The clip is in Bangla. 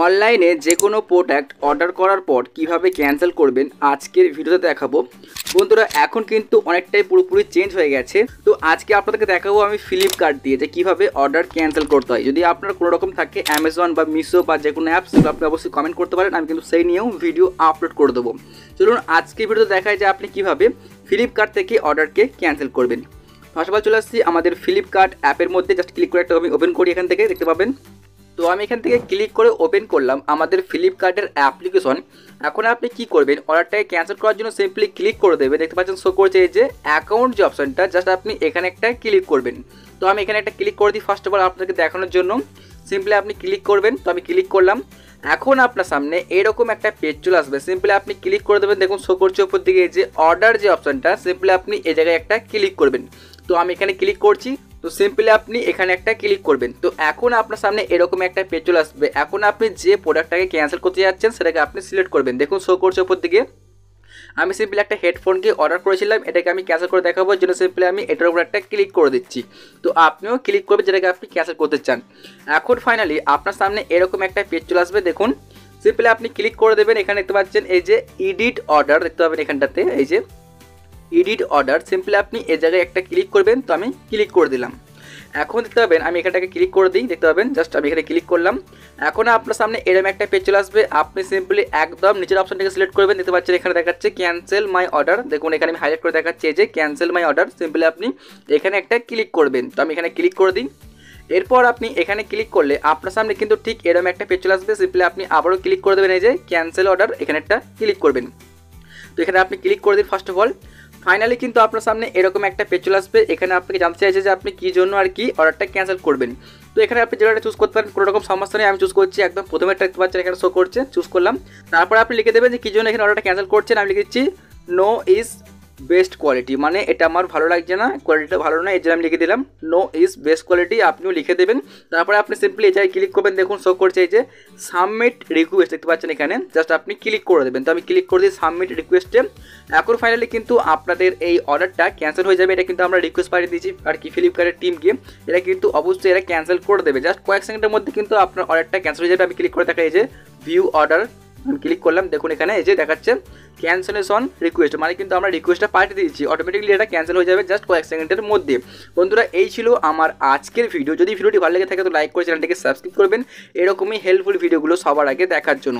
অনলাইনে যে কোনো প্রোডাক্ট অর্ডার করার পর কিভাবে ক্যান্সেল করবেন আজকের ভিডিওতে দেখাবো। বন্ধুরা এখন কিন্তু অনেকটাই পুরোপুরি চেঞ্জ হয়ে গেছে। তো আজকে আপনাদেরকে দেখাবো আমি ফ্লিপকার্ট দিয়ে যে কীভাবে অর্ডার ক্যান্সেল করতে হয়। যদি আপনার কোনো রকম থাকে অ্যামাজন বা মিশো বা যে কোনো অ্যাপস, সেগুলো আপনি অবশ্যই কমেন্ট করতে পারেন, আমি কিন্তু সেই নিয়েও ভিডিও আপলোড করে দেবো। চলুন আজকে ভিডিওতে দেখায় যে আপনি কীভাবে ফ্লিপকার্ট থেকে অর্ডারকে ক্যান্সেল করবেন। ফার্স্ট অফ অল চলে আসছি আমাদের ফ্লিপকার্ট অ্যাপের মধ্যে, জাস্ট ক্লিক করে একটা আমি ওপেন করি, এখান থেকে দেখতে পাবেন। তো আমি এখান থেকে ক্লিক করে ওপেন করলাম আমাদের ফ্লিপকার্টের অ্যাপ্লিকেশন। এখন আপনি কি করবেন, অর্ডারটাকে ক্যান্সেল করার জন্য সিম্পলি ক্লিক করে দেবেন। দেখতে পাচ্ছেন শো করছে এই যে অ্যাকাউন্ট যে অপশনটা, জাস্ট আপনি এখানে একটা ক্লিক করবেন। তো আমি এখানে একটা ক্লিক করে দিই ফার্স্ট অফ অল আপনাকে দেখানোর জন্য। সিম্পলি আপনি ক্লিক করবেন, তো আমি ক্লিক করলাম। এখন আপনার সামনে এরকম একটা পেজ চলে আসবে, সিম্পলি আপনি ক্লিক করে দেবেন। দেখুন শো করছে উপর দিকে এই যে অর্ডার যে অপশনটা, সিম্পলি আপনি এই জায়গায় একটা ক্লিক করবেন। তো আমি এখানে ক্লিক করছি, তো সিম্পলি আপনি এখানে একটা ক্লিক করবেন। তো এখন আপনার সামনে এরকম একটা পেজ চলে আসবে। এখন আপনি যে প্রোডাক্টটাকে ক্যান্সেল করতে যাচ্ছেন সেটাকে আপনি সিলেক্ট করবেন। দেখুন শো করছে উপর দিকে। আমি সিম্পলি একটা হেডফোনকে অর্ডার করেছিলাম, এটাকে আমি ক্যান্সেল করে দেখাবো জন্য সিম্পলি আমি এটার উপর একটা ক্লিক করে দিচ্ছি। তো আপনিও ক্লিক করবেন যেটাকে আপনি ক্যান্সেল করতে চান। এখন ফাইনালি আপনার সামনে এরকম একটা পেজ চলে আসবে। দেখুন সিম্পলি আপনি ক্লিক করে দেবেন। এখানে দেখতে পাচ্ছেন এই যে এডিট অর্ডার, দেখতে পাবেন এখানটাতে এই যে এডিট অর্ডার, সিম্পলি আপনি এই জায়গায় একটা ক্লিক করবেন। তো আমি ক্লিক করে দিলাম। এখন দেখতে পাবেন আমি এখানটাকে ক্লিক করে দিই, দেখতে পাবেন জাস্ট আমি এখানে ক্লিক করলাম। এখন আপনার সামনে এরকম একটা পেজ চলে আসবে। আপনি সিম্পলি একদম নিচের অপশনটাকে সিলেক্ট করবেন। দেখতে পাচ্ছেন এখানে দেখাচ্ছে ক্যান্সেল মাই অর্ডার। দেখুন এখানে আমি হাইলাইট করে দেখাচ্ছি এই যে ক্যান্সেল মাই অর্ডার, সিম্পলি আপনি এখানে একটা ক্লিক করবেন। তো আমি এখানে ক্লিক করে দিই। এরপর আপনি এখানে ক্লিক করলে আপনার সামনে কিন্তু ঠিক এরকম একটা পেজ চলে আসবে। সিম্পলি আপনি আবারও ক্লিক করে দেবেন এই যে ক্যান্সেল অর্ডার, এখানে একটা ক্লিক করবেন। তো এখানে আপনি ক্লিক করে দিন ফার্স্ট অফ অল। ফাইনালি কিন্তু আপনার সামনে এরকম একটা পেজ চলে আসবে। এখানে আপনাকে জানতে চাইছে যে আপনি কী জন্য আর কি অর্ডারটা ক্যান্সেল করবেন। তো এখানে আপনি যেটা চুজ করতে পারেন, কোনো রকম সমস্যা নেই। আমি চুজ করছি একদম প্রথমে একটা দেখতে পাচ্ছেন এখানে শো করছে, চুজ করলাম। তারপর আপনি লিখে দেবেন যে কী জন্য এখানে অর্ডারটা ক্যান্সেল করছেন। আমি লিখে দিচ্ছি নো ইজ বেস্ট কোয়ালিটি, মানে এটা আমার ভালো লাগছে না, কোয়ালিটিটা ভালো না, এই জন্য আমি লিখে দিলাম নো ইজ বেস্ট কোয়ালিটি। আপনিও লিখে দেবেন। তারপরে আপনি সিম্পলি এই জায়গায় ক্লিক করবেন। দেখুন শো করছে এই যে সাবমিট রিকোয়েস্ট, দেখতে পাচ্ছেন এখানে জাস্ট আপনি ক্লিক করে দেবেন। তো আমি ক্লিক করে দিই সাবমিট রিকোয়েস্টে। এখন ফাইনালি কিন্তু আপনাদের এই অর্ডারটা ক্যান্সেল হয়ে যাবে। এটা কিন্তু আমরা রিকোয়েস্ট পাঠিয়ে দিয়েছি আর কি ফ্লিপকার্টের টিমকে, এটা কিন্তু অবশ্যই এরা ক্যান্সেল করে দেবে। জাস্ট কয়েক সেকেন্ডের মধ্যে কিন্তু আপনার অর্ডারটা ক্যান্সেল হয়ে যাবে। আমি ক্লিক করে দেখা এই যে ভিউ অর্ডার, আমি ক্লিক করলাম। দেখুন এখানে এই যে দেখাচ্ছে ক্যান্সেলেশন রিকোয়েস্ট, মানে কিন্তু আমরা রিকোয়েস্টটা পাঠিয়ে দিয়েছি, অটোমেটিকলি এটা ক্যান্সেল হয়ে যাবে জাস্ট কয়েক সেকেন্ডের মধ্যে। বন্ধুরা এই ছিল আমার আজকের ভিডিও। যদি ভিডিওটি ভালো লেগে থাকে তো লাইক করে চ্যানেলটিকে সাবস্ক্রাইব করবেন এরকমই হেল্পফুল ভিডিওগুলো সবার আগে দেখার জন্য।